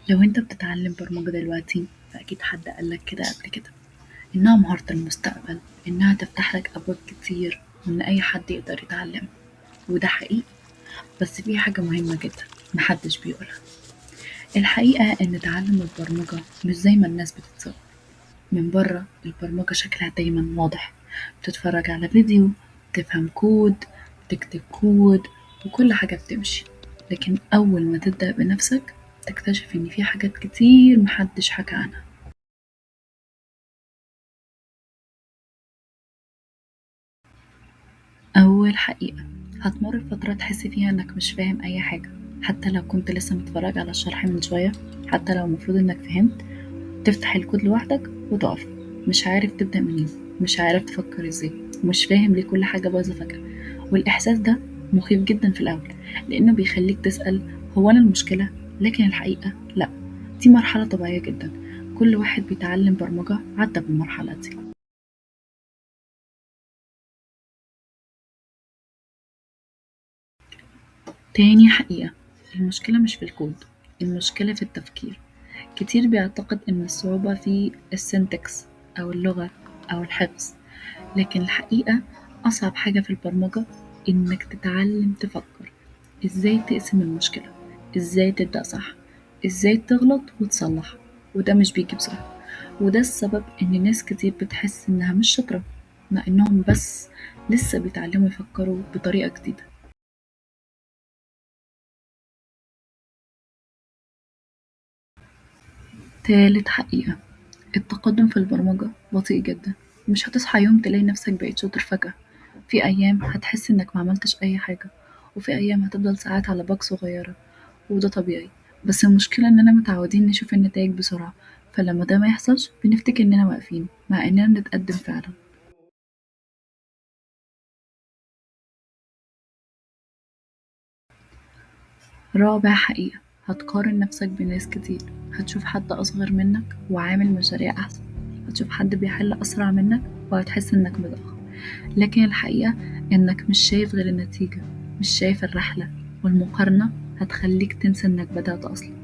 لو انت بتتعلم برمجة دلوقتي فأكيد حد قالك كده قبل كده إنها مهارة المستقبل، إنها تفتح لك أبواب كتير وإن أي حد يقدر يتعلم. وده حقيقي، بس في حاجة مهمة جدا محدش بيقولها. الحقيقة إن تعلم البرمجة مش زي ما الناس بتتصور. من بره البرمجة شكلها دايما واضح، بتتفرج على فيديو، تفهم كود، تكتب كود، وكل حاجة بتمشي. لكن أول ما تبدأ بنفسك تكتشف إن في حاجات كتير محدش حكى عنها. أول حقيقة، هتمر بفترة تحس فيها إنك مش فاهم أي حاجة، حتى لو كنت لسه متفرج على الشرح من شوية. حتى لو المفروض إنك فهمت، تفتح الكود لوحدك وتقف، مش عارف تبدأ منين، مش عارف تفكر ازاي، ومش فاهم ليه كل حاجة بايظة فجأة. والإحساس ده مخيف جدا في الأول، لأنه بيخليك تسأل هو أنا المشكلة؟ لكن الحقيقة لأ، دي مرحلة طبيعية جدا. كل واحد بيتعلم برمجة عدى بالمرحلة دي. تاني حقيقة، المشكلة مش في الكود، المشكلة في التفكير. كتير بيعتقد إن الصعوبة في السنتكس أو اللغة أو الحفظ، لكن الحقيقة أصعب حاجة في البرمجة إنك تتعلم تفكر إزاي تقسم المشكلة، إزاي تبدأ صح، إزاي تغلط وتصلح. وده مش بيجي بسرعة، وده السبب إن ناس كتير بتحس إنها مش شاطرة، مع إنهم بس لسه بيتعلموا يفكروا بطريقة جديدة. تالت حقيقة، التقدم في البرمجة بطيء جدا. مش هتصحى يوم تلاقي نفسك بقيت شاطر فجأة. في أيام هتحس إنك معملتش أي حاجة، وفي أيام هتفضل ساعات على باج صغيرة، وده طبيعي. بس المشكلة إننا متعودين نشوف النتايج بسرعة، فلما ده ما يحصلش بنفتكر إننا واقفين مع إننا بنتقدم فعلا. رابع حقيقة، هتقارن نفسك بناس كتير. هتشوف حد أصغر منك وعامل مشاريع أحسن، هتشوف حد بيحل أسرع منك وهتحس إنك متأخر. لكن الحقيقة إنك مش شايف غير النتيجة، مش شايف الرحلة. والمقارنة هتخليك تنسى إنك بدأت أصلا.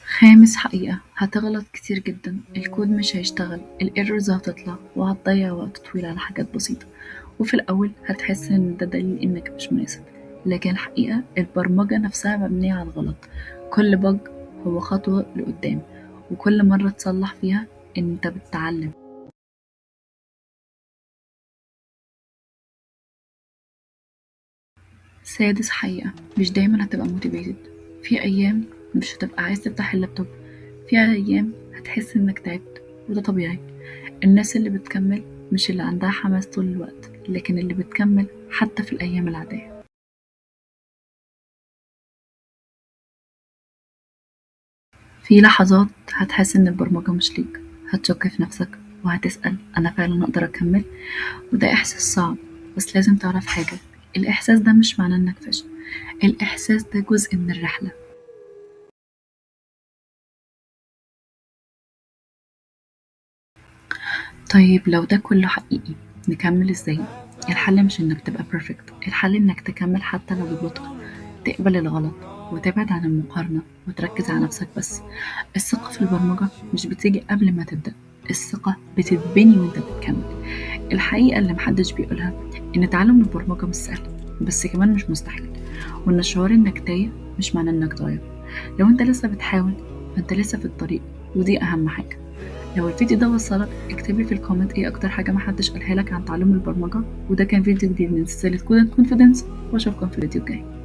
خامس حقيقة، هتغلط كتير جدا. الكود مش هيشتغل، الايرورز هتطلع، وهتضيع وقت طويل على حاجات بسيطة. وفي الأول هتحس إن ده دليل إنك مش مناسب، لكن الحقيقة البرمجة نفسها مبنية على الغلط. كل بج هو خطوة لقدام، وكل مرة تصلح فيها انت بتتعلم. سادس حقيقة، مش دايما هتبقى موتيفيتد. في أيام مش هتبقى عايز تفتح اللابتوب، في أيام هتحس إنك تعبت، وده طبيعي. الناس اللي بتكمل مش اللي عندها حماس طول الوقت، لكن اللي بتكمل حتى في الأيام العادية. في لحظات هتحس إن البرمجة مش ليك، هتشك في نفسك وهتسأل أنا فعلا أقدر أكمل. وده إحساس صعب، بس لازم تعرف حاجة، الإحساس ده مش معناه إنك فاشل، الإحساس ده جزء من الرحلة. طيب لو ده كله حقيقي، نكمل إزاي؟ الحل مش إنك تبقى بيرفكت، الحل إنك تكمل حتى لو ببطء، تقبل الغلط وتبعد عن المقارنة وتركز على نفسك بس. الثقة في البرمجة مش بتيجي قبل ما تبدأ، الثقة بتتبني وانت بتكمل. الحقيقة اللي محدش بيقولها إن تعلم البرمجة مش سهل، بس كمان مش مستحيل. وإن الشعور إنك تايه مش معناه إنك ضايع. لو انت لسه بتحاول فانت لسه في الطريق، ودي أهم حاجة. لو الفيديو ده وصلك اكتب لي في الكومنت ايه أكتر حاجة محدش قالها لك عن تعلم البرمجة. وده كان فيديو جديد من سلسلة كود كونفيدنس، وأشوفكم في الفيديو الجاي.